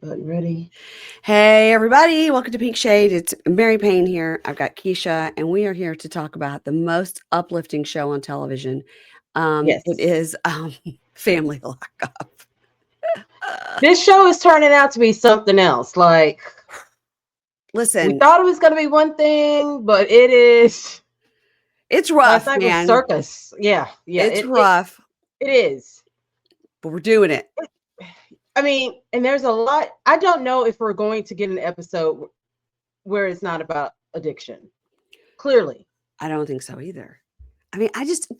button ready. Hey, everybody. Welcome to Pink Shade. It's Mary Payne here. I've got Keisha, and we are here to talk about the most uplifting show on television. It Yes. is Family Lockup. This show is turning out to be something else. Like, we Listen, thought it was going to be one thing, but it is. it's Last rough, night was man. circus. Yeah. It's It rough, it is. but we're doing it. I mean, and there's a lot. I don't know if we're going to get an episode where it's not about addiction. Clearly. I don't think so either. I mean, I just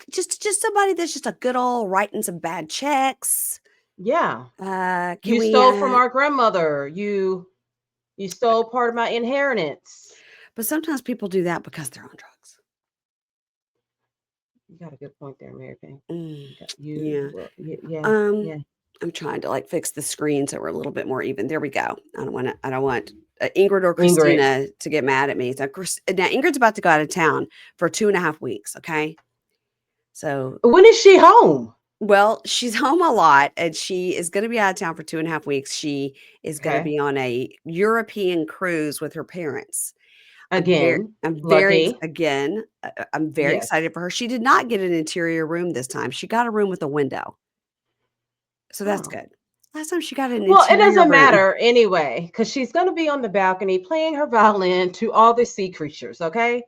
somebody that's just a good old writing some bad checks. Yeah. Can You we? stole from our grandmother. You stole part of my inheritance. But sometimes people do that because they're on drugs. You got a good point there, Mary Payne. Yeah. Yeah. I'm trying to fix the screen so we're a little bit more even. There we go. I don't want Ingrid or Christina to get mad at me. So now Ingrid's about to go out of town for 2.5 weeks. Okay. So when is she home? Well, she's home a lot and she is going to be out of town for 2.5 weeks. She is going to be on a European cruise with her parents. I'm very excited for her. She did not get an interior room this time. She got a room with a window. So that's good. Last time she got an interior it doesn't room. matter anyway, because she's going to be on the balcony playing her violin to all the sea creatures, okay?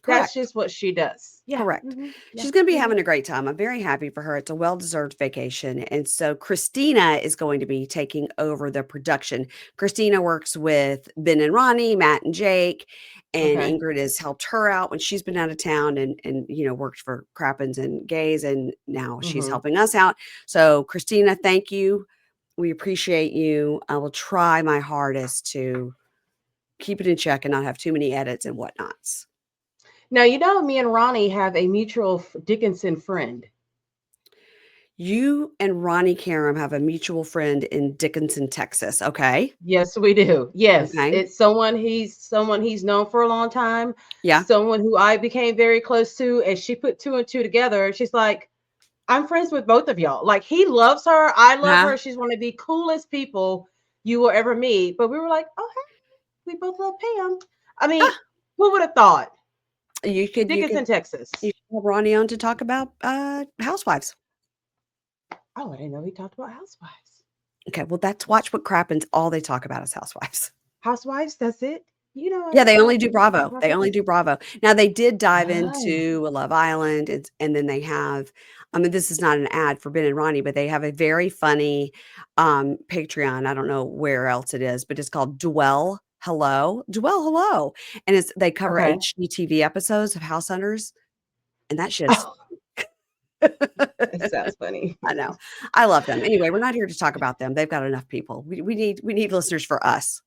Correct. That's just what she does. Yeah. Correct. Mm-hmm. She's going to be having a great time. I'm very happy for her. It's a well-deserved vacation. And so Christina is going to be taking over the production. Christina works with Ben and Ronnie, Matt and Jake, and Ingrid has helped her out when she's been out of town and worked for Crappens and Gays, and now she's helping us out. So Christina, thank you. We appreciate you. I will try my hardest to keep it in check and not have too many edits and whatnots. Now, me and Ronnie have a mutual Dickinson friend. You and Ronnie Karam have a mutual friend in Dickinson, Texas. Okay. Yes, we do. Yes. Okay. It's someone he's known for a long time. Yeah. Someone who I became very close to, and she put 2 and 2 together. She's like, I'm friends with both of y'all. Like, he loves her. I love her. She's one of the coolest people you will ever meet. But we were like, oh, hey, we both love Pam. I mean, who would have thought? Dickinson, Texas. You should have Ronnie on to talk about housewives. Oh, I didn't know he talked about housewives. Okay, well, watch what Crappens. All they talk about is housewives. Housewives, that's it? Yeah, they only do Bravo. They only do Bravo. Now, they did dive into Love Island, and then they have, this is not an ad for Ben and Ronnie, but they have a very funny Patreon. I don't know where else it is, but it's called Dwell Hello. And they cover HGTV episodes of House Hunters, and that shit's It sounds funny. I know. I love them. Anyway, we're not here to talk about them. They've got enough people. We need listeners for us.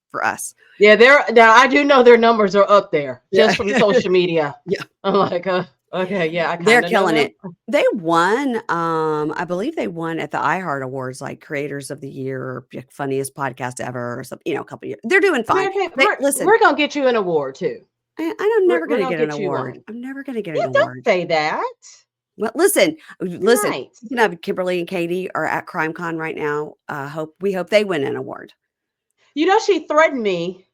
Yeah, now I do know their numbers are up there just from social media. Yeah. I'm like, okay, yeah, they're killing it. They won, I believe they won at the iHeart Awards, like Creators of the Year or Funniest Podcast Ever or something, a couple of years. They're doing fine. Listen, we're gonna get you an award too. I'm never gonna get an award. I'm never gonna get an award. Don't say that. Well, listen. Right. You know, Kimberly and Katie are at CrimeCon right now. We hope they win an award. She threatened me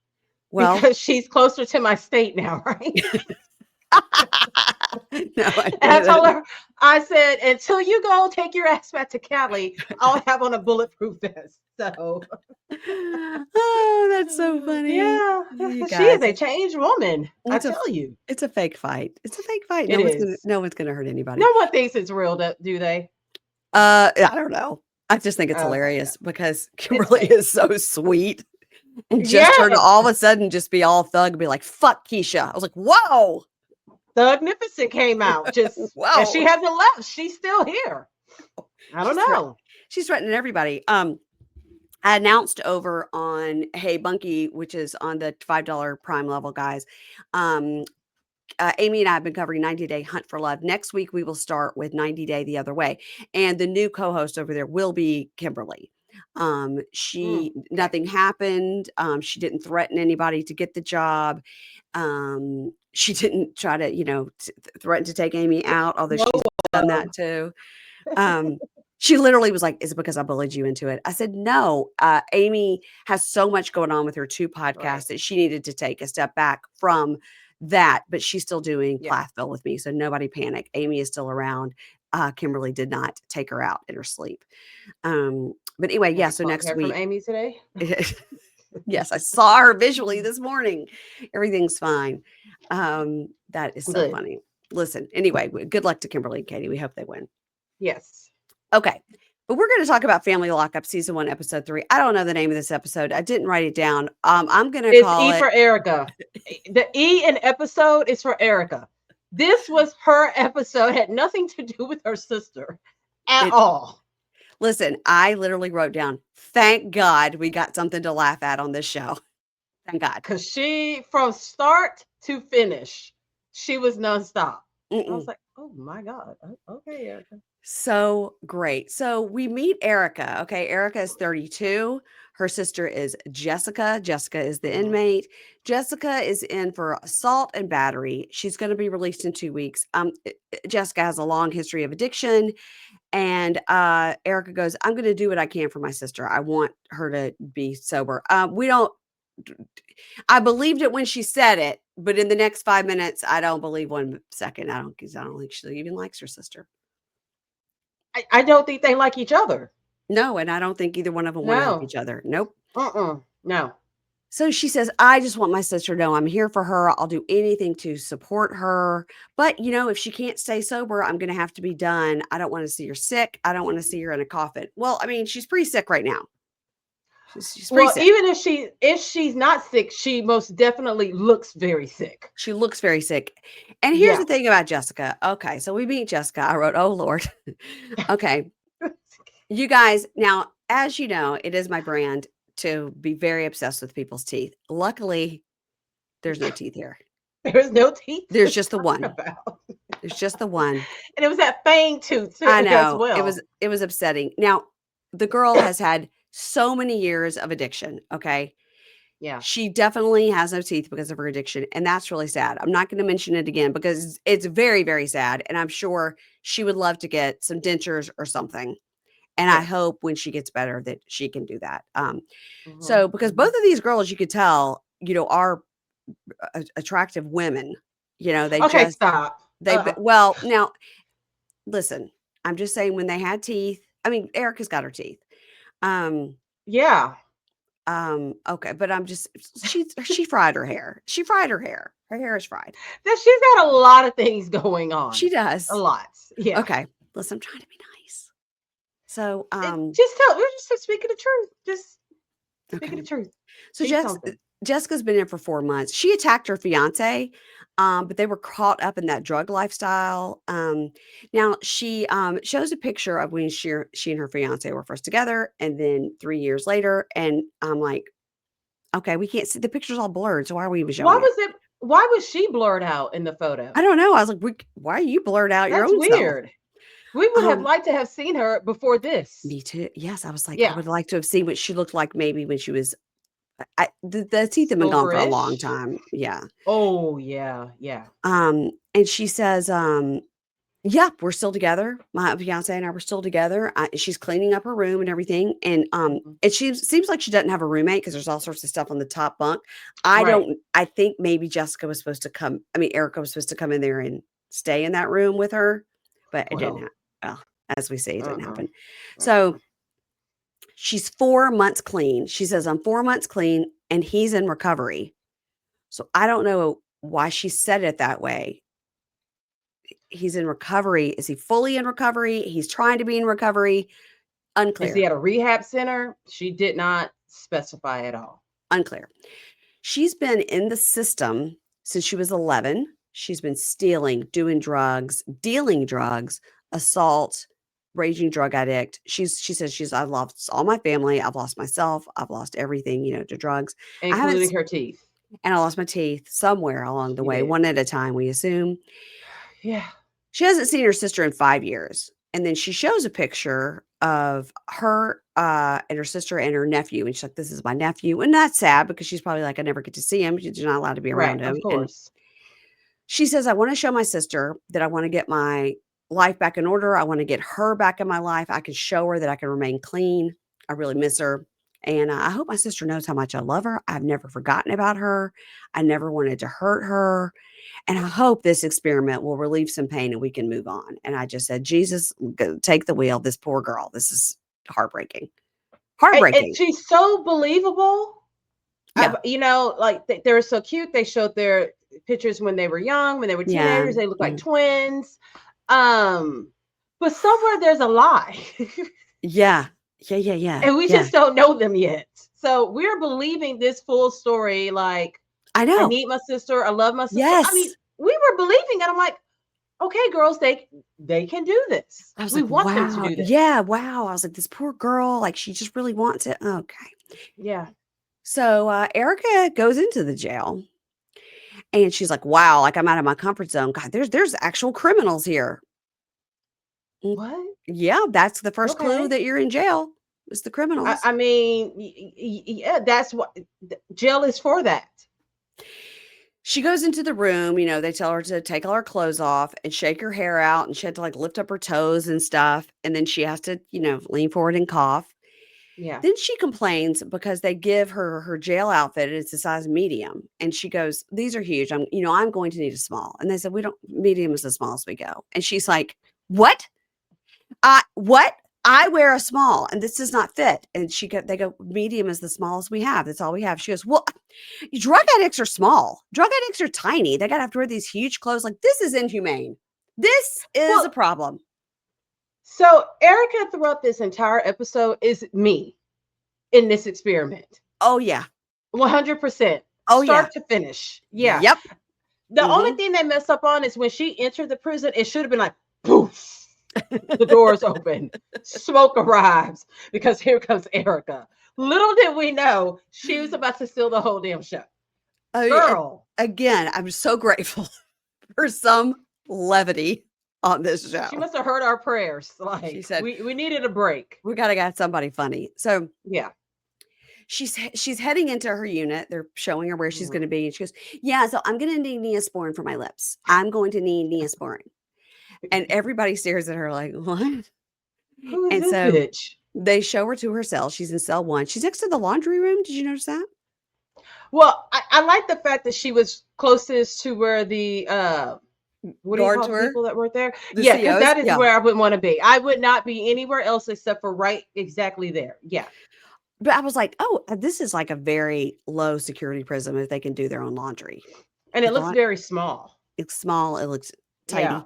because she's closer to my state now, right? No, I told her, I said, until you go take your ass back to Cali, I'll have on a bulletproof vest. So, oh, that's so funny. Yeah, she is a changed woman. I tell you, it's a fake fight. It's a fake fight. No one's gonna hurt anybody. No one thinks it's real, do they? I don't know. I just think it's hilarious because Kimberly is so sweet. And just her to all of a sudden just be all thug and be like, fuck Keisha. I was like, whoa. Thugnificent came out. Just wow. And she hasn't left. She's still here. I don't know. She's threatening everybody. I announced over on Hey Bunky, which is on the $5 Prime level, guys. Amy and I have been covering 90 Day Hunt for Love. Next week, we will start with 90 Day the Other Way. And the new co-host over there will be Kimberly. Nothing happened. She didn't threaten anybody to get the job. She didn't try to, threaten to take Amy out, although she's done that too. She literally was like, "Is it because I bullied you into it?" I said, "No, Amy has so much going on with her 2 Right. podcasts that she needed to take a step back from that, but she's still doing Yeah. Plathville with me, so nobody panic. Amy is still around. Kimberly did not take her out in her sleep." But anyway, Have yeah, you so next heard from week Amy today? yes, I saw her visually this morning. Everything's fine. That is so Good. funny. Listen, anyway, good luck to Kimberly and Katie. We hope they win. Yes. Okay. But we're going to talk about Family Lockup season 1, episode 3. I don't know the name of this episode. I didn't write it down. I'm going to It's call E it for Erica. The E in episode is for Erica. This was her episode, had nothing to do with her sister at it. all. Listen, I literally wrote down, thank God we got something to laugh at on this show. Thank God. Because she, from start to finish, she was nonstop. I was Mm-mm. like, oh my God. Okay, Erica. So great. So we meet Erika. Okay. Erika is 32. Her sister is Jessica. Jessica is the inmate. Jessica is in for assault and battery. She's going to be released in 2 weeks. Jessica has a long history of addiction. And Erika goes, I'm going to do what I can for my sister. I want her to be sober. I believed it when she said it, but in the next 5 minutes, I don't believe 1 second. I don't think she even likes her sister. I don't think they like each other. No, and I don't think either one of them wanna help No. each other. Nope. No. So she says, "I just want my sister to know I'm here for her. I'll do anything to support her. But, if she can't stay sober, I'm gonna have to be done. I don't wanna see her sick. I don't wanna see her in a coffin." Well, I mean, she's pretty sick right now. She's pretty Well, sick. even if she's not sick, she most definitely looks very sick. She looks very sick. And here's Yeah. the thing about Jessica. Okay, so we meet Jessica. I wrote, "Oh, Lord." Okay. You guys, now, as you know, it is my brand to be very obsessed with people's teeth. Luckily, there's no teeth here. There's no teeth to There's just the talk one. about. There's just the one. And it was that fang tooth I as know. well. It was upsetting. Now, the girl has had so many years of addiction, okay? Yeah. She definitely has no teeth because of her addiction, and that's really sad. I'm not gonna mention it again because it's very, very sad, and I'm sure she would love to get some dentures or something, and I Yes. hope when she gets better that she can do that. Mhm, So because both mhm. of these girls, you could tell, are attractive women. They Okay, just stop. well, now listen, I'm just saying when they had teeth, I mean, Erica's got her teeth. Um, Yeah. okay, but she fried her hair. She fried her hair. Her hair is fried. That she's got a lot of things going on. She A does. lot. Yeah. Okay. Listen, I'm trying to be nice. So, We're just speaking the truth. Just speaking the okay. truth. So She's something. Jessica's been in for 4 months. She attacked her fiance, but they were caught up in that drug lifestyle. Now she shows a picture of when she and her fiance were first together, and then 3 years later. And I'm like, okay, we can't see the picture's all blurred. So why are we even showing it? Why was she blurred out in the photo? I don't know. I was like, why are you blurred out your That's own self? weird. We would have Um, liked to have seen her before this. Me too. Yes, I was like, I Yeah. would like to have seen what she looked like maybe when she was. The teeth have been gone for a long Soberish. time. Yeah. Oh yeah, yeah. And she says, yeah, we're still together. My fiance and I were still together. She's cleaning up her room and everything. Mhm. And she seems like she doesn't have a roommate because there's all sorts of stuff on the top bunk. Right. I think maybe Jessica was supposed to come. I mean, Erica was supposed to come in there and stay in that room with her, but it didn't Well, happen. Well, as we say, it didn't uh-uh. happen. Uh-uh. So she's 4 months clean. She says, I'm 4 months clean and he's in recovery. So I don't know why she said it that way. He's in recovery. Is he fully in recovery? He's trying to be in recovery. Is he Unclear. at a rehab center? She did not specify at all. Unclear. She's been in the system since she was 11. She's been stealing, doing drugs, dealing drugs, assault, raging drug addict. She says I've lost all my family. I've lost myself. I've lost everything, to drugs. I haven't, Including her teeth. and I lost my teeth somewhere along the She way, did. one at a time, we assume. Yeah. She hasn't seen her sister in 5 years. And then she shows a picture of her and her sister and her nephew. And she's like, this is my nephew. And that's sad because she's probably like, I never get to see him. She's not allowed to be Right. around him. Of And course. she says, I want to show my sister that I want to get my life back in order. I want to get her back in my life. I can show her that I can remain clean. I really miss her. And I hope my sister knows how much I love her. I've never forgotten about her. I never wanted to hurt her. And I hope this experiment will relieve some pain and we can move on. And I just said, Jesus, go, take the wheel. This poor girl. This is heartbreaking. And she's so believable. Yeah. You know, like they were so cute. They showed their pictures when they were young, when they were teenagers. They look like twins. But somewhere there's a lie. Yeah. And we just don't know them yet. So we're believing this full story. Like, I know. I need my sister. I love my sister. Yes. I mean, we were believing it. I'm like, okay, girls, they can do this. I was we like, want wow. them to do this. Yeah, wow. I was like, this poor girl, like she just really wants it. Okay. Yeah. So Erika goes into the jail and she's like, wow, like I'm out of my comfort zone. God, there's actual criminals here. What? Yeah, that's the first clue that you're in jail. It's the criminals. I mean, yeah, that's what jail is for. That. She goes into the room, you know, they tell her to take all her clothes off and shake her hair out, and she had to like lift up her toes and stuff. And then she has to, you know, lean forward and cough. Yeah. Then she complains because they give her her jail outfit and it's a size medium. And she goes, these are huge. I'm going to need a small. And they said, medium is the smallest we go. And she's like, what? What? I wear a small and this does not fit. And they go, medium is the smallest we have. That's all we have. She goes, well, drug addicts are small. Drug addicts are tiny. They got to have to wear these huge clothes. Like, this is inhumane. This is a problem. So Erika throughout this entire episode is me in this experiment. Oh yeah. 100%. Oh Start to finish. Yeah. Yep. The only thing they mess up on is when she entered the prison, it should have been like, poof. The doors open, smoke arrives because here comes Erika. Little did we know she was about to steal the whole damn show. Girl. Again, I'm so grateful for some levity on this show. She must have heard our prayers. Like, she said, we needed a break. We gotta get somebody funny. So yeah. She's heading into her unit. They're showing her where she's going to be. And she goes, yeah, so I'm going to need Neosporin for my lips. I'm going to need Neosporin. And everybody stares at her like, what? Who is this bitch? They show her to her cell. She's in cell 1. She's next to the laundry room. Did you notice that? Well, I like the fact that she was closest to where the what do you call people that work there? Yeah, because that is where I would want to be. I would not be anywhere else except for right exactly there. Yeah. But I was like, oh, this is like a very low security prison if they can do their own laundry. And it looks very small. It's small. It looks tiny. Yeah.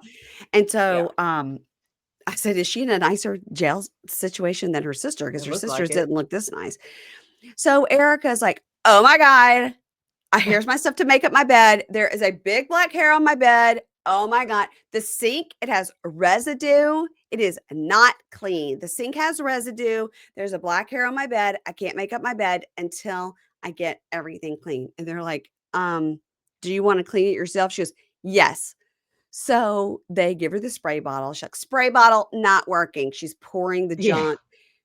And so I said, is she in a nicer jail situation than her sister? Because her sisters didn't look this nice. So Erika's like, oh my God, here's my stuff to make up my bed. There is a big black hair on my bed. Oh my God. The sink, it has residue. It is not clean. The sink has residue. There's a black hair on my bed. I can't make up my bed until I get everything clean. And they're like, do you want to clean it yourself? She goes, yes. So they give her the spray bottle. She's like, spray bottle, not working. She's pouring the junk.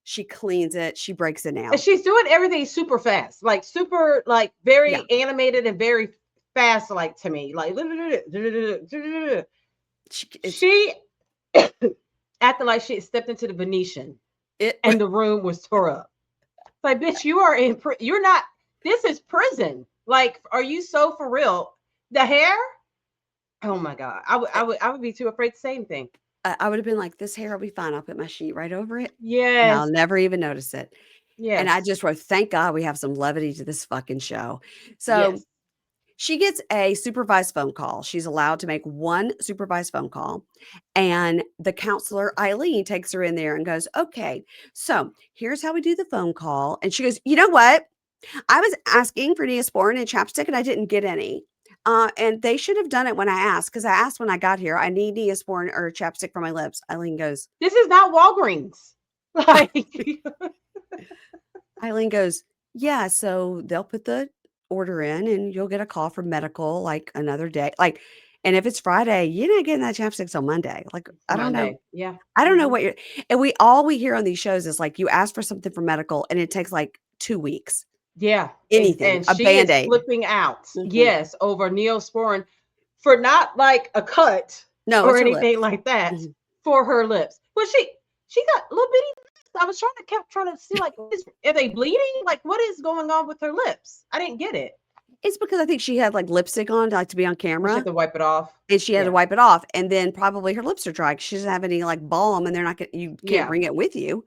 She cleans it. She breaks it out. And she's doing everything super fast, like super, like very animated and very fast, like to me. Like, she acted like she had stepped into the Venetian and the room was tore up. Like, bitch, you are you're not, this is prison. Like, are you so for real? The hair? Oh my God. I would be too afraid to say anything. I would have been like, this hair will be fine. I'll put my sheet right over it. Yes. And I'll never even notice it. Yeah. And I just wrote, thank God we have some levity to this fucking show. So she gets a supervised phone call. She's allowed to make one supervised phone call. And the counselor, Eileen, takes her in there and goes, okay, so here's how we do the phone call. And she goes, you know what? I was asking for Neosporin and chapstick and I didn't get any. And they should have done it when I asked, because I asked when I got here, I need Neosporin or chapstick for my lips. Eileen goes, this is not Walgreens. Like, Eileen goes, yeah, so they'll put the order in and you'll get a call from medical like another day. Like, and if it's Friday, you're not getting that chapstick till Monday. Like, I don't know. Yeah. I don't know what you're, and all we hear on these shows is like, you ask for something for medical and it takes like 2 weeks. Yeah. Anything. And a she Band-Aid. is flipping out. Yes. Over Neosporin for not like a cut. No, or anything like that. for her lips. Well, she got little bitty lips. I was kept trying to see like, are they bleeding? Like, what is going on with her lips? I didn't get it. It's because I think she had like lipstick on, like to be on She had camera, to wipe it off. and she had to Yeah, wipe it off, and then probably her lips are dry 'cause she doesn't have any like balm, and they're not you can't yeah. bring it with you.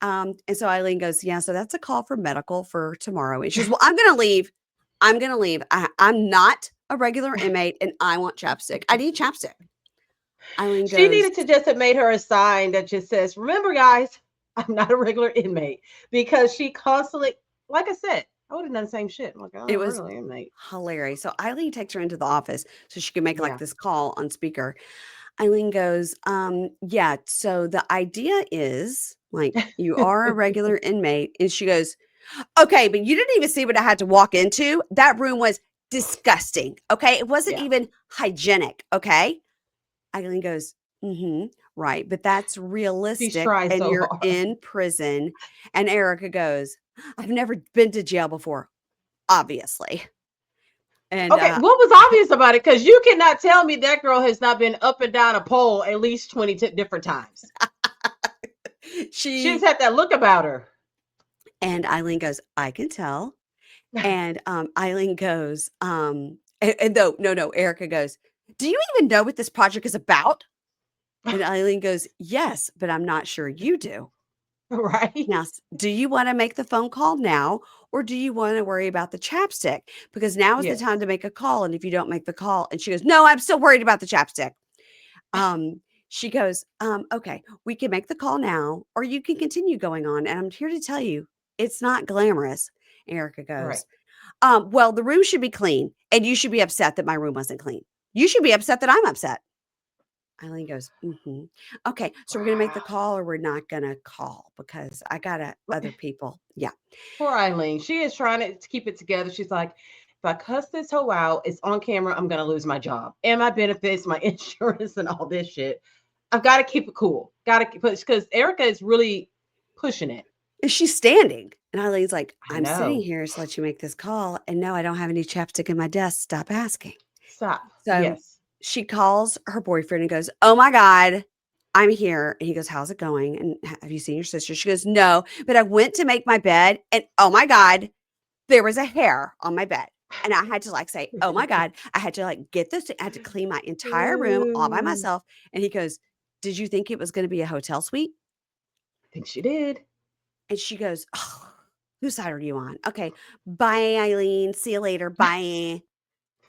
And so Eileen goes, yeah, so that's a call for medical for tomorrow. And she goes, well, I'm gonna leave. I'm gonna leave. I'm not a regular inmate, and I want chapstick. I need chapstick. Eileen She goes, needed to just have made her a sign that just says, "Remember, guys, I'm not a regular inmate," because she constantly, like I said, I would have done the same shit. I'm like, I'm it not a was regular inmate. hilarious. So Eileen takes her into the office so she can make like Yeah, this call on speaker. Eileen goes, yeah, so the idea is like you are a regular inmate. And she goes, okay, but you didn't even see what I had to walk into. That room was disgusting. Okay. It wasn't yeah. even hygienic. Okay. Eileen goes, right. But that's She's realistic. trying And so you're hard. in prison. And Erika goes, I've never been to jail before, obviously. And Okay, what was obvious about it? Because you cannot tell me that girl has not been up and down a pole at least 20 different times. She's she had that look about her. and Eileen goes, I can tell. And Eileen goes, and no, Erika goes, do you even know what this project is about? And Eileen goes, yes, but I'm not sure you do. Right? Now, do you want to make the phone call now, or do you want to worry about the chapstick? Because now is the time Yes. to make a call. And if you don't make the call, and she goes, no, I'm still worried about the chapstick. She goes, okay, we can make the call now, or you can continue going on. And I'm here to tell you, it's not glamorous. Erika Right. goes, well, the room should be clean, and you should be upset that my room wasn't clean. You should be upset that I'm upset. Eileen goes, okay, so we're going to make the Wow. call, or we're not going to call because I got other people. Yeah. Poor Eileen. She is trying to keep it together. She's like, if I cuss this hoe out, it's on camera, I'm going to lose my job and my benefits, my insurance, and all this shit. I've got to keep it cool. Got to push because Erika is really pushing it. And she's standing. And Eileen's like, I I'm sitting know. here to let you make this call. And no, I don't have any chapstick in my desk. Stop asking. Stop. So Yes. she calls her boyfriend and goes, oh my God, I'm here. And he goes, how's it going? And have you seen your sister? She goes, no, but I went to make my bed. And oh my God, there was a hair on my bed. And I had to like say, oh my God, I had to like get this. I had to clean my entire room all by Ooh, myself. And he goes, did you think it was going to be a hotel suite? I think she did. And she goes, oh, whose side are you on? Okay. Bye, Eileen. See you later. Bye.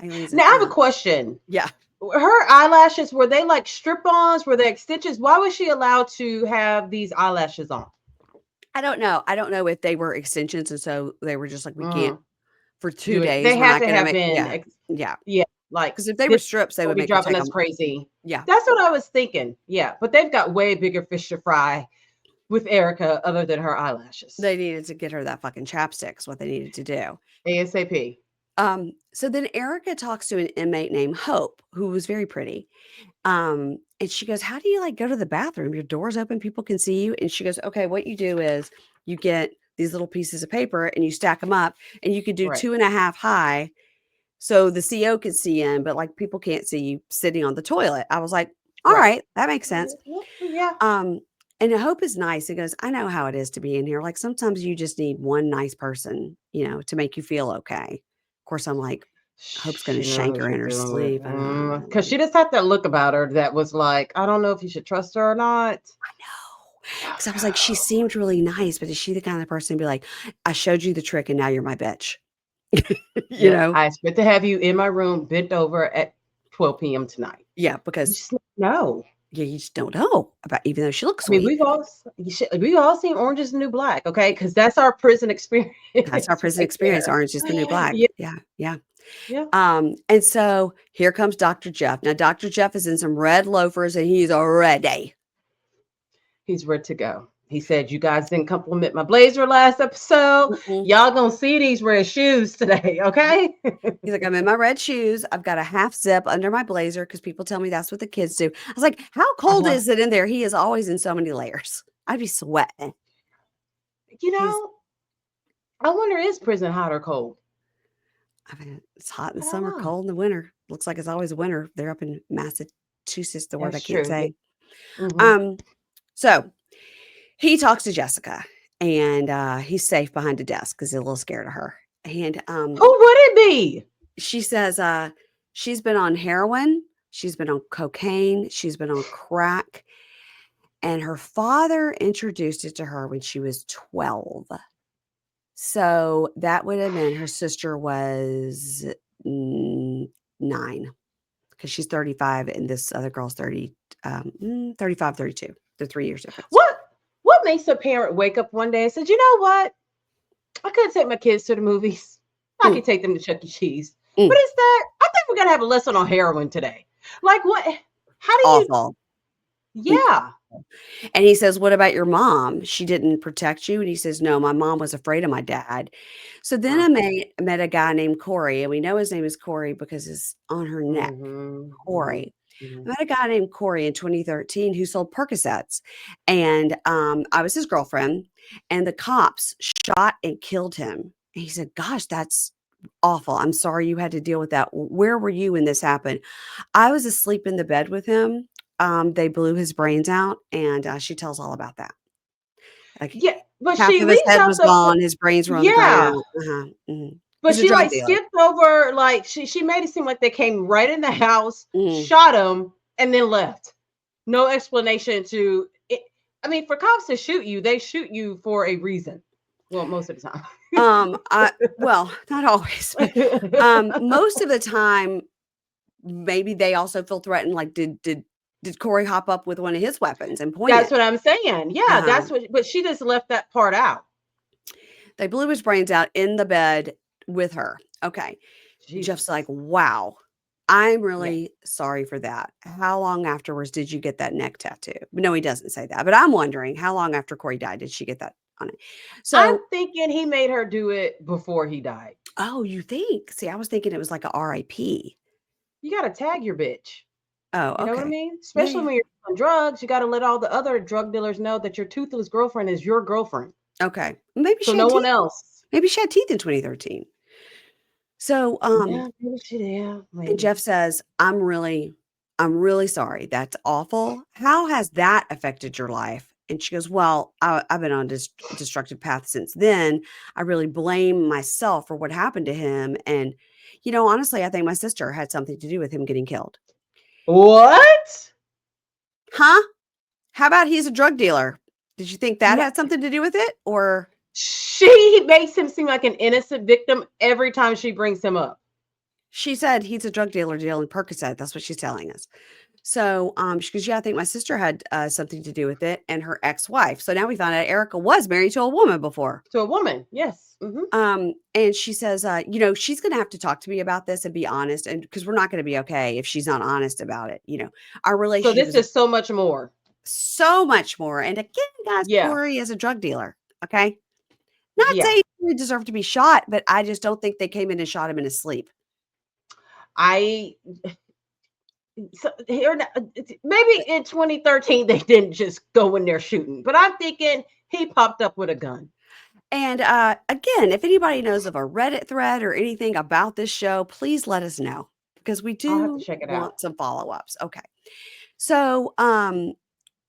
Eileen's Now like, I have a question. yeah. Her eyelashes, were they like strip-ons? Were they extensions? Why was she allowed to have these eyelashes on? I don't know. I don't know if they were extensions. And so they were just like, we can't Mm, for 2 do it. They days. We're had not to going to have make, been, yeah. Yeah. yeah, like Because if they were this strips, they will would be make her driving take us them. crazy. Yeah. That's what I was thinking. Yeah, but they've got way bigger fish to fry with Erika other than her eyelashes. They needed to get her that fucking chapstick is what they needed to do. ASAP. So then Erika talks to an inmate named Hope, who was very pretty. And she goes, how do you like go to the bathroom? Your door's open, people can see you. And she goes, okay, what you do is you get these little pieces of paper and you stack them up, and you could do Right. 2.5 high. So the CO can see in, but like people can't see you sitting on the toilet. I was like, all Right. right, that makes sense. Yeah. And Hope is nice. He goes, I know how it is to be in here. Like sometimes you just need one nice person, to make you feel okay. Of course, I'm like, Hope's going to She knows shank what her in she's her dealing sleep. with. Because she just had that look about her that was like, I don't know if you should trust her or not. I know. Because I was like, she seemed really nice, but is she the kind of person to be like, I showed you the trick and now you're my bitch? Yeah, I expect to have you in my room bent over at 12 p.m. tonight. Yeah, You because just know. you just don't know about, even though she looks I mean, sweet. we've all seen Orange is the New Black, okay? Because that's our prison experience. That's our prison right experience. there. Orange is the new black. Yeah, Yeah. Yeah. yeah. And so here comes Dr. Jeff. Now, Dr. Jeff is in some red loafers and he's ready. He's ready to go. He said, you guys didn't compliment my blazer last episode. Mm-mm. Y'all gonna see these red shoes today, okay? He's like, I'm in my red shoes. I've got a half zip under my blazer because people tell me that's what the kids do. I was like, how cold Uh-huh. is it in there? He is always in so many layers. I'd be sweating. You He's, know, I wonder, is prison hot or cold? I mean, it's hot in I the don't summer, know. cold in the winter. Looks like it's always winter. They're up in Massachusetts, the word I That's can't true. Yeah, say. Mm-hmm. So he talks to Jessica, and he's safe behind a desk because he's a little scared of her. And Who would it be? she says she's been on heroin, she's been on cocaine, she's been on crack, and her father introduced it to her when she was 12. So that would have been her sister was 9 because she's 35 and this other girl's 35, 32. They're 3 years difference. What makes a parent wake up one day and says, you know what? I couldn't take my kids to the movies. I could take them to Chuck E. Cheese. But instead, I think we're gonna have a lesson on heroin today. Like what? How do you? Awful. Yeah. And he says, "What about your mom? She didn't protect you?" And he says, "No, my mom was afraid of my dad." So then I met a guy named Corey, and we know his name is Corey because it's on her neck. Mm-hmm, Corey. mm-hmm. I met a guy named Corey in 2013 who sold Percocets, and I was his girlfriend, and the cops shot and killed him. And he said, "Gosh, that's awful. I'm sorry you had to deal with that. Where were you when this happened?" I was asleep in the bed with him. They blew his brains out, and she tells all about that. Like Yeah, but half she of his leaves head out was gone, his brains were on the yeah. ground. Mhm. But He's a she drug like dealer. skipped over, like she made it seem like they came right in the house, Mhm. shot him, and then left. No explanation to it. I mean, for cops to shoot you, they shoot you for a reason. Well, most of the time. Well, not always, but most of the time, maybe they also feel threatened. Like, did Corey hop up with one of his weapons and point That's it? what I'm saying. Yeah, Uh-huh. that's what. But she just left that part out. They blew his brains out in the bed with her. Okay. Jeff's like, Jesus. wow, I'm Yeah. really sorry for that. How long afterwards did you get that neck tattoo? No, he doesn't say that, but I'm wondering how long after Corey died did she get that on it? I'm So, thinking he made her do it before he died. oh, you think? See, I was thinking it was like a RIP. You got to tag your bitch. Oh, You know what I okay. mean? Yeah, Especially yeah. when you're on drugs, you got to let all the other drug dealers know that your toothless girlfriend is your girlfriend. Okay. Maybe So she no had one teeth. else. Maybe she had teeth in 2013. So, Yeah, maybe she did. Yeah, and maybe. Jeff says, I'm really sorry. That's awful. How has that affected your life?" And she goes, "Well, I've been on this destructive path since then. I really blame myself for what happened to him. And, honestly, I think my sister had something to do with him getting killed." What? Huh? How about he's a drug dealer? Did you think that No, had something to do with it? Or she makes him seem like an innocent victim every time she brings him up. she said he's a drug dealer dealing Percocet. That's what she's telling us. So, she goes, "Yeah, I think my sister had something to do with it, and her ex-wife." So now we found out Erika was married to a woman before. To a woman. Yes. Hmm. And she says, she's going to have to talk to me about this and be honest, and because we're not going to be okay if she's not honest about it. Our So relationship this is is so much more. so much more. And again, guys, Yeah. Corey is a drug dealer. Okay, not Yeah. saying he deserved to be shot, but I just don't think they came in and shot him in his sleep. I so here maybe in 2013 they didn't just go in there shooting, but I'm thinking he popped up with a gun. And again, if anybody knows of a Reddit thread or anything about this show, please let us know because we I'll have to do check it out. want some follow-ups. Okay. So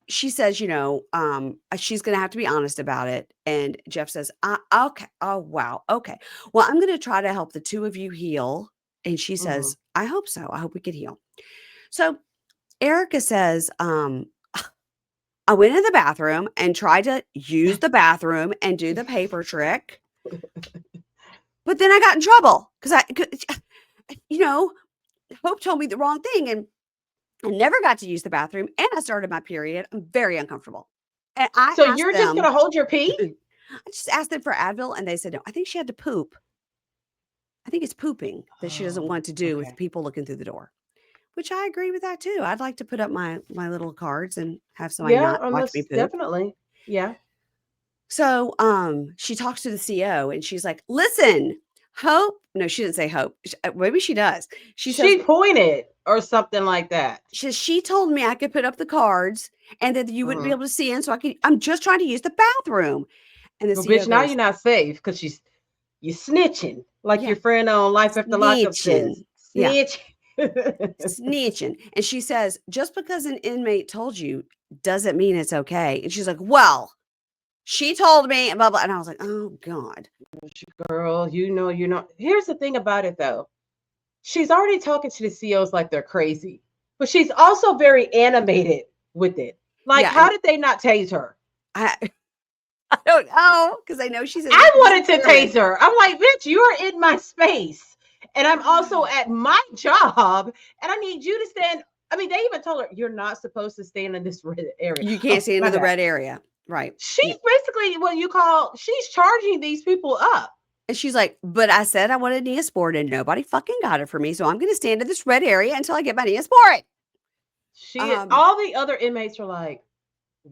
she says, she's going to have to be honest about it. And Jeff says, okay. Oh, wow. Okay. Well, I'm going to try to help the two of you heal. And she Hmm. says, I hope so. I hope we can heal. So Erica says, I went in the bathroom and tried to use the bathroom and do the paper trick. But then I got in trouble because Hope told me the wrong thing and I never got to use the bathroom and I started my period. I'm very uncomfortable. And I So asked you're just them, gonna hold your pee? I just asked them for Advil and they said, no, I think she had to poop. I think it's pooping that she doesn't Oh, want to do with okay. people looking through the door, which I agree with that too. I'd like to put up my little cards and have somebody Yeah, not watch me almost poop. definitely. Yeah. So, she talks to the CO and she's like, "Listen, Hope." No, she didn't say Hope. Maybe she does. She says, She pointed or something like that. she told me I could put up the cards and that you wouldn't be Hmm. able to see in. So I'm just trying to use the bathroom. And the Well, CO bitch, now you're goes, not safe because you snitching, like yeah, your friend on Life After Lockup says. snitching. Yeah. Snitch. Snitching. And she says, just because an inmate told you doesn't mean it's okay. And she's like, well, she told me, and blah, blah. And I was like, oh, God. Girl, you know. Here's the thing about it, though. She's already talking to the CEOs like they're crazy, but she's also very animated with it. Like, Yeah. how did they not tase her? I don't know, because I know she's in I wanted to tase her. I'm like, bitch, you're in my space. And I'm also at my job, and I need you to stand. I mean, they even told her, you're not supposed to stand in this red area. You can't stand in the bad. red area. Right. She's basically what you call, she's charging these people up. And she's like, but I said I wanted Neosporin and nobody fucking got it for me. So I'm going to stand in this red area until I get my Neosporin. All the other inmates are like,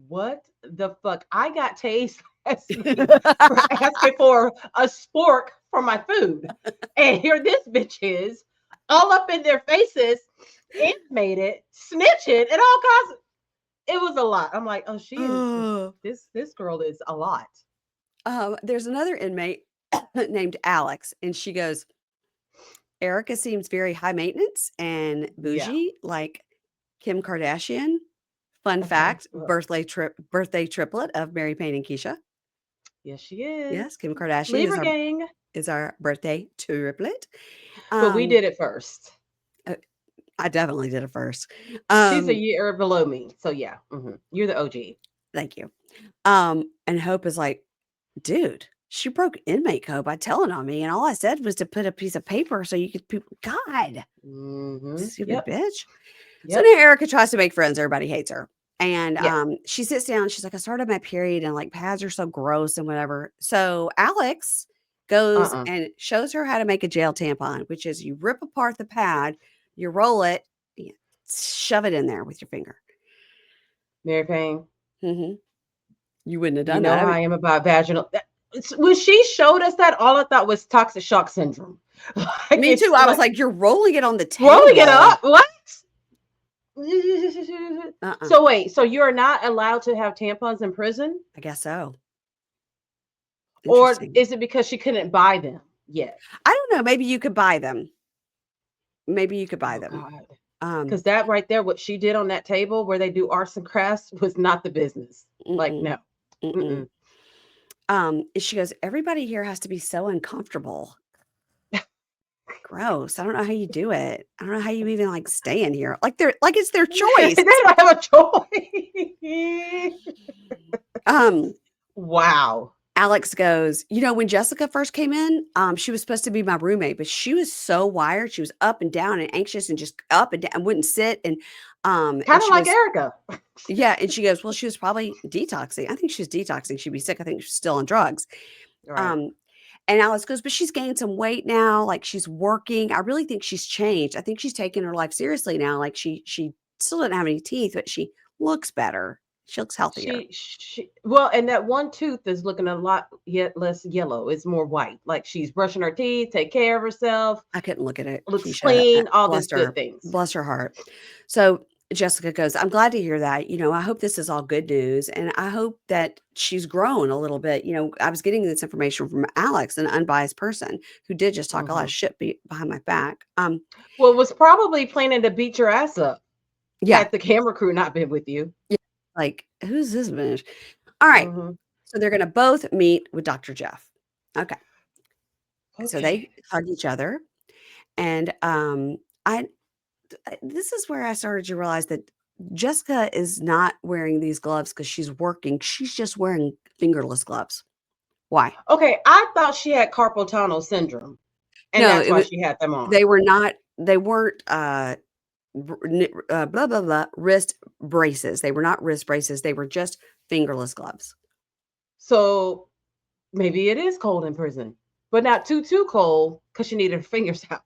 what the fuck? I got tased last week for asking for a spork for my food. And here this bitch is all up in their faces, animated, snitching, and all kinds of, it was a lot. I'm like, oh, she is this girl is a lot. There's another inmate named Alex, and she goes, Erika seems very high maintenance and bougie, like Kim Kardashian. Fun fact, birthday triplet of Mary Payne and Keisha. Yes, she is. Yes, Kim Kardashian Libra gang is our birthday triplet. But we did it first. I definitely did it first. She's a year below me. So yeah, you're the OG. Thank you. And Hope is like, dude, she broke inmate code by telling on me. And all I said was to put a piece of paper so you could, God, stupid bitch. So now Erika tries to make friends. Everybody hates her. And she sits down. She's like, I started my period and like pads are so gross and whatever. So Alex goes and shows her how to make a jail tampon, which is you rip apart the pad, you roll it, you shove it in there with your finger. Mary Payne. You wouldn't have done that. How I am about vaginal. When she showed us that, all I thought was toxic shock syndrome. Like, me too. I was like, you're rolling it on the table. Rolling it up? What? So wait, so you're not allowed to have tampons in prison? I guess so. Or is it because she couldn't buy them yet? I don't know. Maybe you could buy them. Because that right there, what she did on that table where they do arts and crafts was not the business. Like, no. She goes, everybody here has to be so uncomfortable. Gross. I don't know how you do it. I don't know how you even like stay in here. Like it's their choice. They don't have a choice. Wow. Alex goes, when Jessica first came in, she was supposed to be my roommate, but she was so wired. She was up and down and anxious and just up and down, wouldn't sit. And kind of like Erika. Yeah. And she goes, well, she was probably detoxing. I think she was detoxing. She'd be sick. I think she's still on drugs. Right. And Alex goes, but she's gained some weight now. Like she's working. I really think she's changed. I think she's taking her life seriously now. Like she still doesn't have any teeth, but she looks better. She looks healthier. Well, and that one tooth is looking a lot less yellow. It's more white. Like she's brushing her teeth, take care of herself. I couldn't look at it. Looks clean, all those good things. Bless her heart. So Jessica goes, I'm glad to hear that. I hope this is all good news. And I hope that she's grown a little bit. I was getting this information from Alex, an unbiased person who did just talk a lot of shit behind my back. Well, was probably planning to beat your ass up. Yeah. Had the camera crew not been with you. Yeah. Like, who's this bitch? All right. So they're going to both meet with Dr. Jeff. Okay. So they hug each other. And this is where I started to realize that Jessica is not wearing these gloves because she's working. She's just wearing fingerless gloves. Why? Okay. I thought she had carpal tunnel syndrome. And that's why she had them on. They weren't blah blah blah wrist braces. They were not wrist braces. They were just fingerless gloves. So maybe it is cold in prison, but not too cold because she needed her fingers out.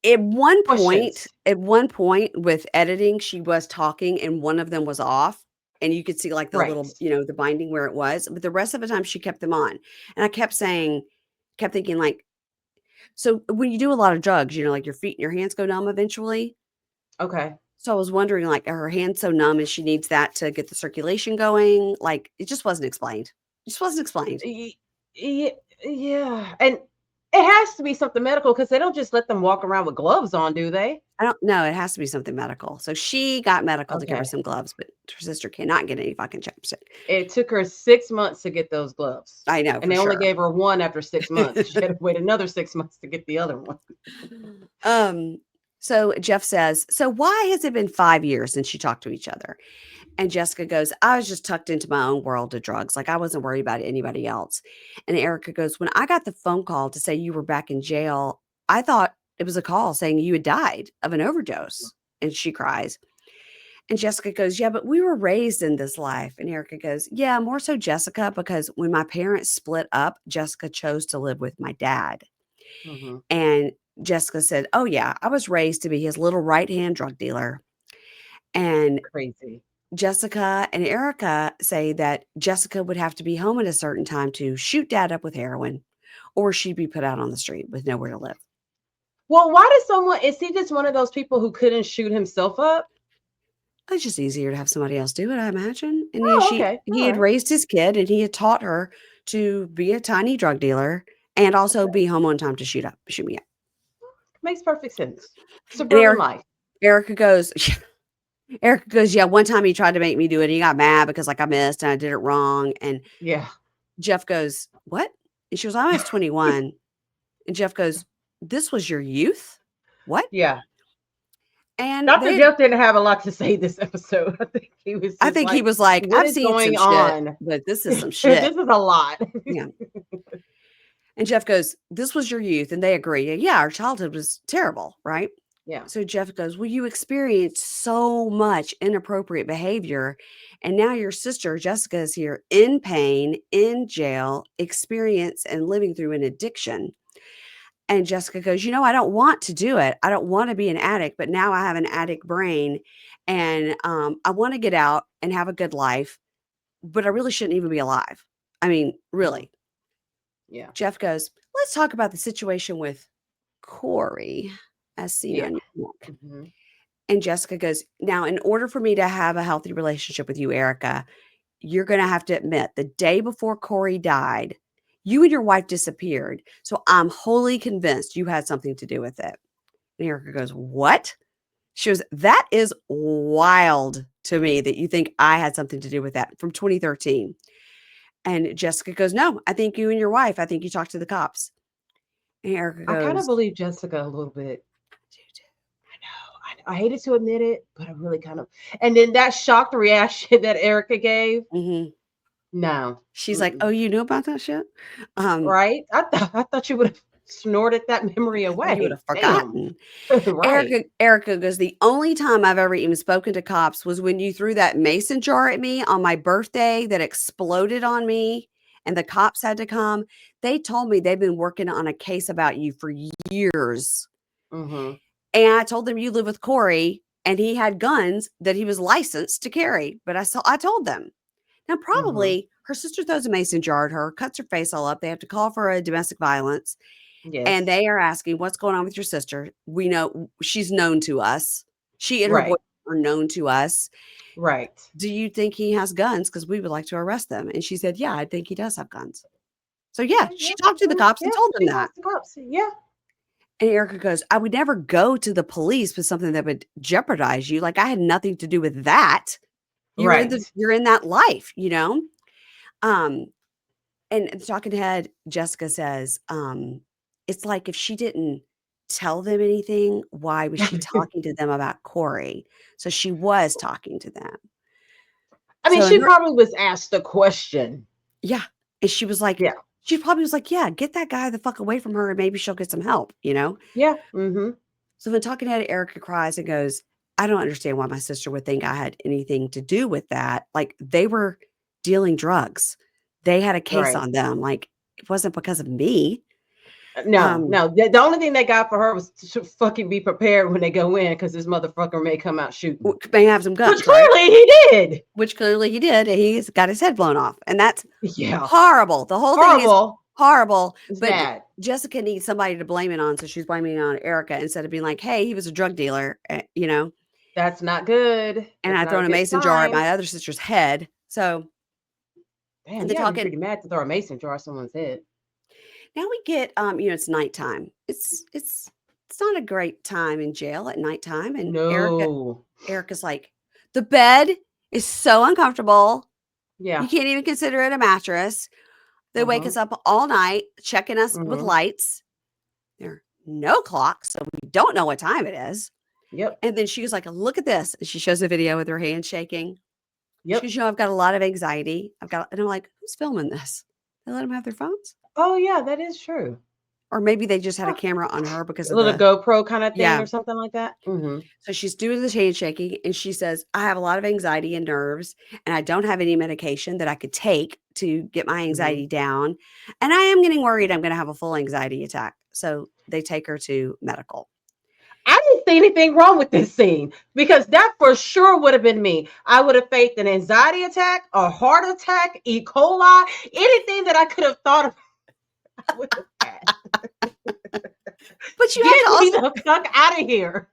At one point with editing, she was talking and one of them was off, and you could see like the little, the binding where it was. But the rest of the time, she kept them on, and I kept thinking like. So when you do a lot of drugs, like your feet and your hands go numb eventually. Okay. So I was wondering, like, are her hands so numb and she needs that to get the circulation going? Like, it just wasn't explained. Yeah. And It has to be something medical because they don't just let them walk around with gloves on, do they? I don't know. It has to be something medical. So she got medical to give her Okay. some gloves, but her sister cannot get any fucking chapstick. It took her 6 months to get those gloves, I know and for they only sure. gave her one after 6 months. She had to wait another 6 months to get the other one. So Jeff says, so why has it been 5 years since you talked to each other? And Jessica goes, I was just tucked into my own world of drugs. Like I wasn't worried about anybody else. And Erika goes, when I got the phone call to say you were back in jail, I thought it was a call saying you had died of an overdose. And she cries. And Jessica goes, yeah, but we were raised in this life. And Erika goes, yeah, more so Jessica, because when my parents split up, Jessica chose to live with my dad. Mm-hmm. And Jessica said, oh, yeah, I was raised to be his little right-hand drug dealer. And Crazy. Jessica and Erika say that Jessica would have to be home at a certain time to shoot dad up with heroin, or she'd be put out on the street with nowhere to live. Well, why does someone, is he just one of those people who couldn't shoot himself up? It's just easier to have somebody else do it, I imagine. And Oh, okay. he All had right. raised his kid and he had taught her to be a tiny drug dealer and also be home on time to shoot me up. Makes perfect sense. And Suburban life. Erica goes, Erica goes, yeah, one time he tried to make me do it. And he got mad because like I missed and I did it wrong. And Yeah. Jeff goes, what? And she goes, I was 21. And Jeff goes, this was your youth? What? Yeah. And Dr. Jeff didn't have a lot to say this episode. I think he was just he was like, what I've is seen some going shit, on? but this is some shit. This is a lot. Yeah. And Jeff goes, this was your youth. And they agree. Yeah, our childhood was terrible, right? Yeah. So Jeff goes, well, you experienced so much inappropriate behavior. And now your sister, Jessica, is here in pain, in jail, experience and living through an addiction. And Jessica goes, I don't want to do it. I don't want to be an addict, but now I have an addict brain and I want to get out and have a good life, but I really shouldn't even be alive. I mean, really. Yeah. Jeff goes, let's talk about the situation with Corey as seen on your neck. Mm-hmm. And Jessica goes, now, in order for me to have a healthy relationship with you, Erika, you're going to have to admit the day before Corey died, you and your wife disappeared. So I'm wholly convinced you had something to do with it. And Erika goes, what? She goes, that is wild to me that you think I had something to do with that from 2013. And Jessica goes, no, I think you and your wife, I think you talked to the cops. And Erika goes, I kind of believe Jessica a little bit. I hated to admit it, but I really kind of. And then that shocked reaction that Erika gave. mm-hmm. No, She's like, oh, you knew about that shit? Right? I thought you would have snorted that memory away. You would have forgotten. Right. Erika goes, the only time I've ever even spoken to cops was when you threw that mason jar at me on my birthday that exploded on me and the cops had to come. They told me they've been working on a case about you for years. Mm-hmm. And I told them you live with Corey and he had guns that he was licensed to carry. But I told them. Now, probably her sister throws a mason jar at her, cuts her face all up. They have to call for a domestic violence. Yes. And they are asking, what's going on with your sister? We know she's known to us. She and her boyfriend are known to us. Right. Do you think he has guns? Because we would like to arrest them. And she said, yeah, I think he does have guns. So, yeah, she talked to the cops and told them that. The cops. Yeah. And Erika goes, I would never go to the police with something that would jeopardize you. Like I had nothing to do with that. You're in that life, And the talking head, Jessica says, it's like if she didn't tell them anything, why was she talking to them about Corey? So she was talking to them. I mean, she probably was asked a question. Yeah. And she was like, she probably was like, yeah, get that guy the fuck away from her and maybe she'll get some help, Yeah. Mm-hmm. So the talking head, Erika cries and goes, I don't understand why my sister would think I had anything to do with that. Like they were dealing drugs. They had a case on them. Like it wasn't because of me. No. The only thing they got for her was to fucking be prepared when they go in because this motherfucker may come out shooting. May have some guns. Which clearly he did. And he's got his head blown off. And that's horrible. The whole thing is horrible. It's but bad. Jessica needs somebody to blame it on. So she's blaming it on Erika instead of being like, hey, he was a drug dealer, That's not good. And I thrown a mason jar at my other sister's head. So damn, they're talking pretty mad to throw a mason jar at someone's head. Now we get, it's nighttime. It's not a great time in jail at nighttime. And No. Erica's like, the bed is so uncomfortable. Yeah. You can't even consider it a mattress. They wake Mm-hmm. us up all night, checking us with Mm-hmm. lights. There are no clocks, so we don't know what time it is. Yep. And then she was like, look at this. And she shows a video with her hand shaking. She Yep. goes, I've got a lot of anxiety. And I'm like, who's filming this? They let them have their phones? Oh yeah, that is true. Or maybe they just had a Huh. camera on her because A of little the, GoPro kind of thing yeah. or something like that. Mm-hmm. So she's doing the hand shaking and she says, I have a lot of anxiety and nerves, and I don't have any medication that I could take to get my Mm-hmm. anxiety down. And I am getting worried I'm going to have a full anxiety attack. So they take her to medical. I didn't see anything wrong with this scene because that for sure would have been me. I would have faked an anxiety attack, a heart attack, E. coli, anything that I could have thought of. I would have had. But you have Get to me also, the fuck out of here.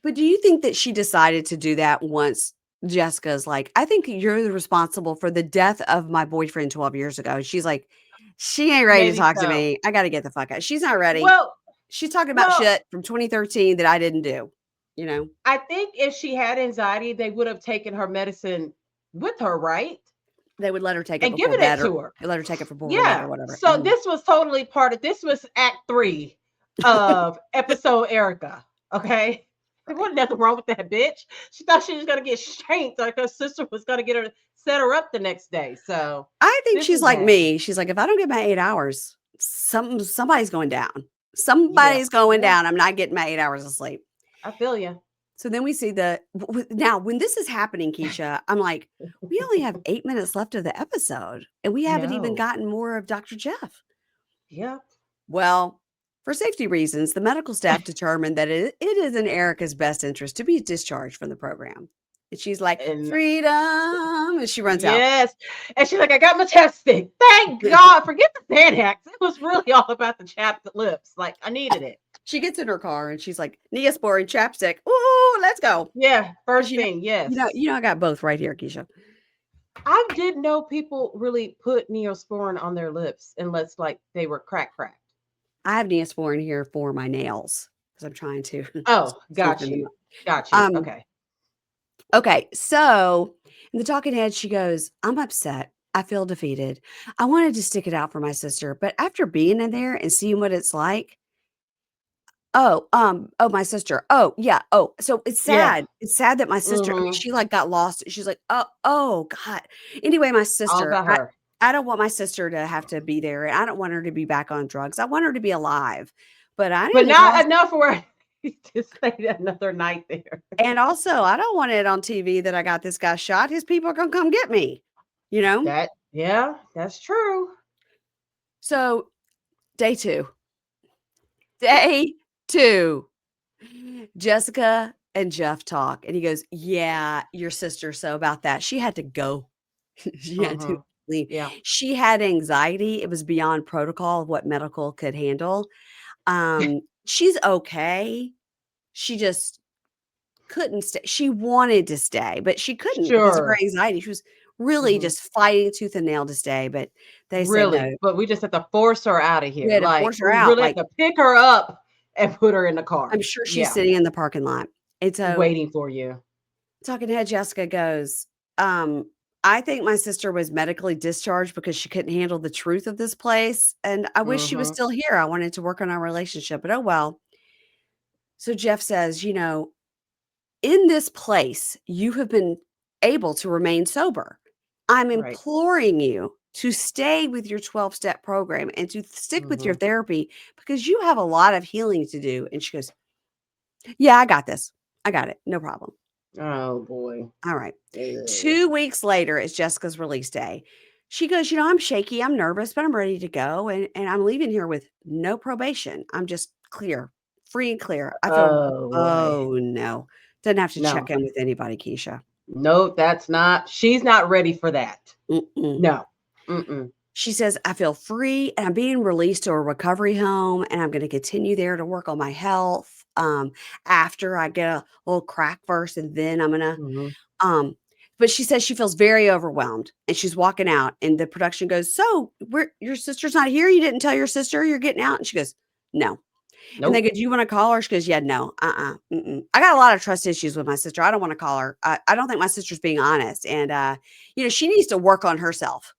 but do you think that she decided to do that once Jessica's like, I think you're responsible for the death of my boyfriend 12 years ago? And she's like, she ain't ready to Maybe talk to so. me. I got to get the fuck out. She's not ready. Well, She's talking about well, shit from 2013 that I didn't do, you know? I think if she had anxiety, they would have taken her medicine with her, right? They would let her take it And before given it bed, or to her. they let her take it before bed Yeah. or whatever. So this was totally part of this was act 3 of episode Erika. Okay. There Right. wasn't nothing wrong with that bitch. She thought she was gonna get shanked, like her sister was gonna get her set her up the next day. So I think this she's is like bad. me. She's like, if I don't get my 8 hours, somebody's going down. Yeah. Somebody's going Yeah. down. I'm not getting my 8 hours of sleep. I feel you. So then we see now when this is happening, Keisha, I'm like, we only have 8 minutes left of the episode, and we haven't even No. gotten more of Dr. Jeff. Yeah. Well, for safety reasons, the medical staff determined that it is in Erica's best interest to be discharged from the program. And she's like, And freedom. And she runs out. yes. And she's like, I got my chapstick. Thank God. Forget the Xanax. It was really all about the chapped lips. Like I needed it. She gets in her car and she's like, Neosporin chapstick. Ooh, let's go. Yeah. 'Cause First thing, yes. I got both right here, Keisha. I didn't know people really put Neosporin on their lips unless like they were cracked. I have Neosporin here for my nails because I'm trying to Oh, got smoothen them you. up. Got you. Um, Okay. okay, so in the talking head, she goes, I'm upset. I feel defeated. I wanted to stick it out for my sister, but after being in there and seeing what it's like, my sister. Oh, yeah. Oh, so it's Yeah. sad. It's sad that my sister, I mean, Mm-hmm. she like got lost. She's like, oh God. Anyway, my All sister, about her. I don't want my sister to have to be there. And I don't want her to be back on drugs. I want her to be alive. But I But didn't not cross. enough where to stay another night there. And also, I don't want it on TV that I got this guy shot. His people are gonna come get me, you know? That yeah, that's true. So day 2. Day 2. Jessica and Jeff talk, and he goes, "Yeah, your sister, so about that, she had to go." She had to Mm-hmm. leave. Yeah. She had anxiety, it was beyond protocol of what medical could handle. She's okay. She just couldn't stay. She wanted to stay, but she couldn't because of her Sure. anxiety. She was really Mm-hmm. just fighting tooth and nail to stay, but they said no. Really. But we just have to force her out of We here. had to Like force her we out, really have like, to pick her up and put her in the I'm car. sure she's Yeah. sitting in the parking lot. And so Waiting for you. talking head Jessica goes, I think my sister was medically discharged because she couldn't handle the truth of this place. And I wish she was Mm-hmm. still here. I wanted to work on our relationship, but oh well. So Jeff says, in this place, you have been able to remain sober. I'm Right. imploring you to stay with your 12-step program and to stick with your Mm-hmm. therapy because you have a lot of healing to do. And she goes, yeah, I got this. I got it. No problem. Oh boy. All right. Ugh. 2 weeks later is Jessica's release day. She goes, I'm shaky, I'm nervous, but I'm ready to go. And I'm leaving here with no probation. I'm just clear, free and clear. I feel, Oh boy. oh no. Doesn't have to check No. in with anybody, Keisha. No, that's not. She's not ready for that. Mm-mm. No. Mm-mm. She says, I feel free and I'm being released to a recovery home and I'm going to continue there to work on my health. After I get a little crack first and then I'm going to, Mm-hmm. um, but she says she feels very overwhelmed and she's walking out and the production goes, "So your sister's not here? You didn't tell your sister you're getting out?" And she goes, "No." And they Nope. go, "Do you want to call her?" She goes, "Yeah, no, I got a lot of trust issues with my sister. I don't want to call her. I don't think my sister's being honest. And, she needs to work on herself.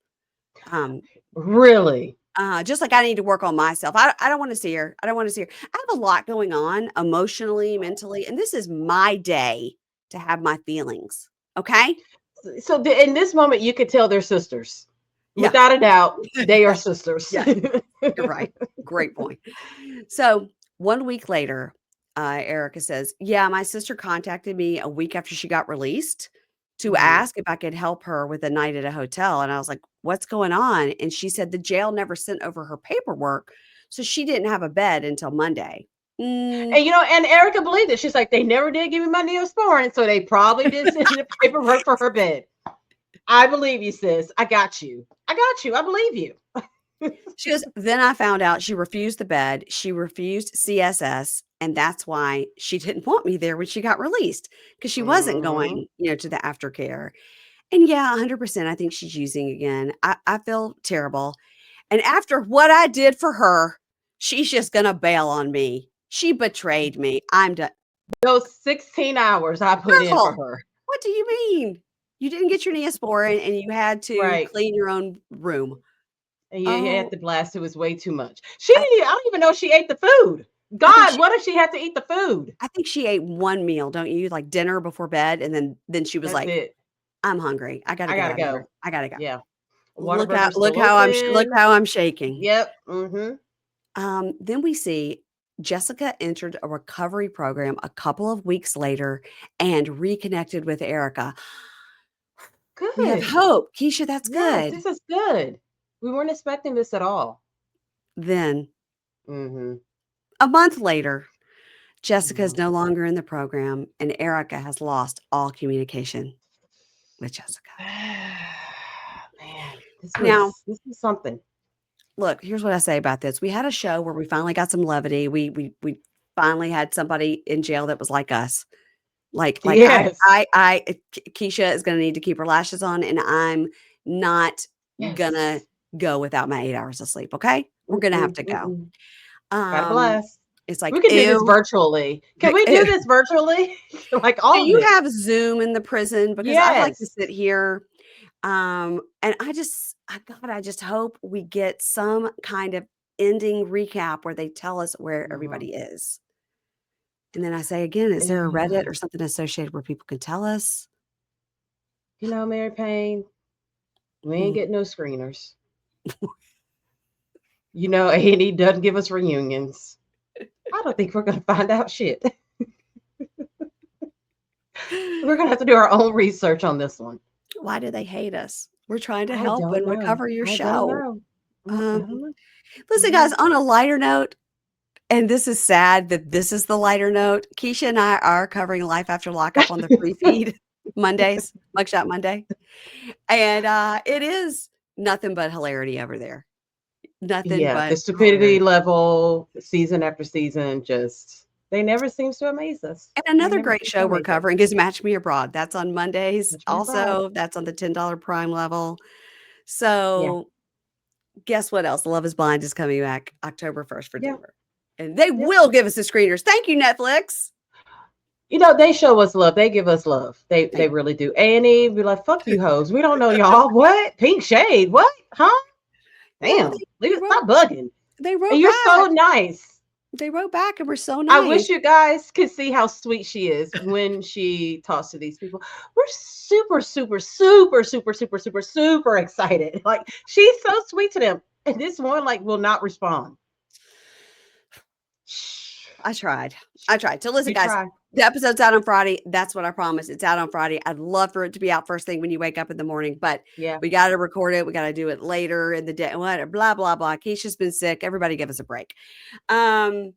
Um, Really? just like I need to work on myself. I don't want to see her. I don't want to see her. I have a lot going on emotionally, mentally, and this is my day to have my feelings. Okay. So in this moment, you could tell they're sisters. Yeah. Without a doubt, they are Yes. sisters. Yes. You're right. Great point. So 1 week later, Erica says, "Yeah, my sister contacted me a week after she got released to Mhm. ask if I could help her with a night at a hotel." And I was like, "What's going on?" And she said the jail never sent over her paperwork, so she didn't have a bed until Monday. Mm, And Erica believed it. She's like, they never did give me my Neosporin, so they probably did send the paperwork for her bed. I believe you, sis. I got you. I got you. I believe you. she goes, "Then I found out she refused the bed. She refused CSS. And that's why she didn't want me there when she got released because she wasn't Mhm. going, to the aftercare." And yeah, 100%. I think she's using again. I feel terrible. And after what I did for her, she's just going to bail on me. She betrayed me. I'm done. Those 16 hours I put in for Girl, her. what do you mean? You didn't get your Neosporin and you had to Right. clean your own room. And you had Oh, the blast. It was way too much. She I, didn't even, I don't even know she ate the food. I think God, she what if she had to eat the food? I think she ate one meal, don't you? Like dinner before bed. And then she was That's like, it. "I'm hungry. I got to I get gotta out of here. go. I got to go." Yeah. Look Whataburger's out, still look open. how I'm shaking. Yep. Mm-hmm. Then we see Jessica entered a recovery program a couple of weeks later and reconnected with Erica. We have Good. hope. Keisha, that's Yes, good. this is good. We weren't expecting this at all. Then Mm-hmm. a month later, Jessica is Mhm. no longer in the program and Erica has lost all communication with Jessica. Man, Now, this was something. look, here's what I say about this. We had a show where we finally got some levity. We finally had somebody in jail that was like us. Like Yes. Keisha is gonna need to keep her lashes on, and I'm not gonna Yes. go without my 8 hours of sleep, okay? We're gonna have Mm-mm, to go. mm-mm. Got a Um, blast. it's We like, can do this "Ew." virtually. Can we do this virtually? Like Do all of you this? have Zoom in the prison? Because I'd like to Yes. sit here, and I just hope we get some kind of ending recap where they tell us where Mhm. everybody is. And then I say again, is there a Reddit Yeah. or something associated where people can tell us? Mary Payne, we ain't Mm. getting no screeners. A&E doesn't give us reunions. I don't think we're gonna find out shit. We're gonna have to do our own research on this one. Why do they hate us? We're trying to I help don't and know. recover your I don't show. know. I Um, don't know. listen, guys, Mhm. on a lighter note, and this is sad that this is the lighter note. Keisha and I are covering Life After Lockup on the free feed Mondays, Mugshot Monday. And it is nothing but hilarity over there. Nothing Yeah, the but stupidity hilarity. level, season after season, just they never seems to amaze us. And They another never great seem to show we're amaze us. covering is Match Me Abroad. That's on Mondays. Catch me abroad. Also, that's on the $10 Prime level. Yeah, So guess what else? Love is Blind is coming back October 1st for yeah, Denver. And they yeah. will give us the screeners. Thank you, Netflix. They show us love. They give us love. They They really do. A&E be like, fuck you hoes. We don't know y'all. What? Pink shade. What? Huh? well, Damn. Leave they it. wrote Stop bugging. they And wrote you're so back. nice. They wrote back and were so I nice. wish you guys could see how sweet she is when she talks to these people. We're super, super, super, super, super, super, super excited. Like she's so sweet to them. And this one like will not respond. Shh. I tried. I tried. So listen, You guys, try. the episode's out on Friday. That's what I promised. It's out on Friday. I'd love for it to be out first thing when you wake up in the morning, but Yeah. we got to record it. We got to do it later in the day. What? Blah blah blah. Keisha's been sick. Everybody, give us a break. Um,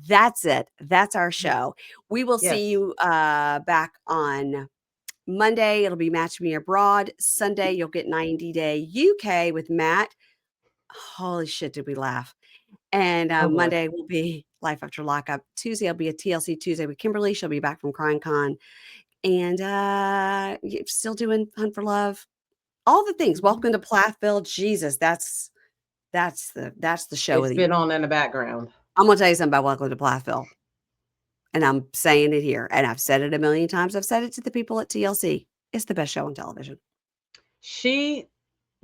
that's it. That's our Yes. show. We will see Yes. you back on Monday. It'll be Match Me Abroad. Sunday, you'll get 90 Day UK with Matt. Holy shit, did we laugh? And Oh boy. Monday will be Life After Lockup. Tuesday will be a TLC Tuesday with Kimberly. She'll be back from Crime Con. And still doing Hunt for Love, all the things. Welcome to Plathville. Jesus, that's the show of It's the been year. on in the background. I'm gonna tell you something about Welcome to Plathville, and I'm saying it here, and I've said it a million times. I've said it to the people at TLC. It's the best show on television. She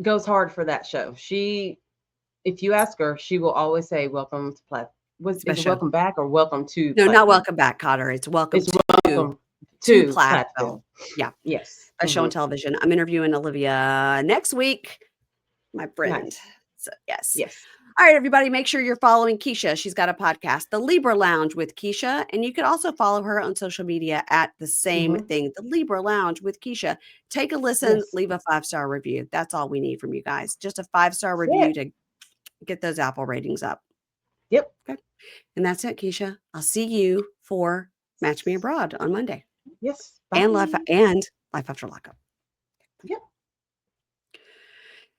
goes hard for that show. If you ask her, she will always say, "Welcome to Plath." It's the Is best it show. welcome back or welcome to No, not Plathville? Welcome Back, Cotter. It's welcome It's welcome to to Plathville. Plathville. Yeah, Yes. a show on television. I'm interviewing Olivia next week, my friend. Nice. So yes. Yes. All right, everybody, make sure you're following Keisha. She's got a podcast, The Libra Lounge with Keisha, and you can also follow her on social media at the same thing, The Libra Lounge with Keisha. Take a listen, Yes. leave a 5-star review. That's all we need from you guys. Just a 5-star That's review it. to get those Apple ratings up. Yep. Okay. And that's it, Keisha. I'll see you for Match Me Abroad on Monday. Yes. And Bye. Life After Lockup.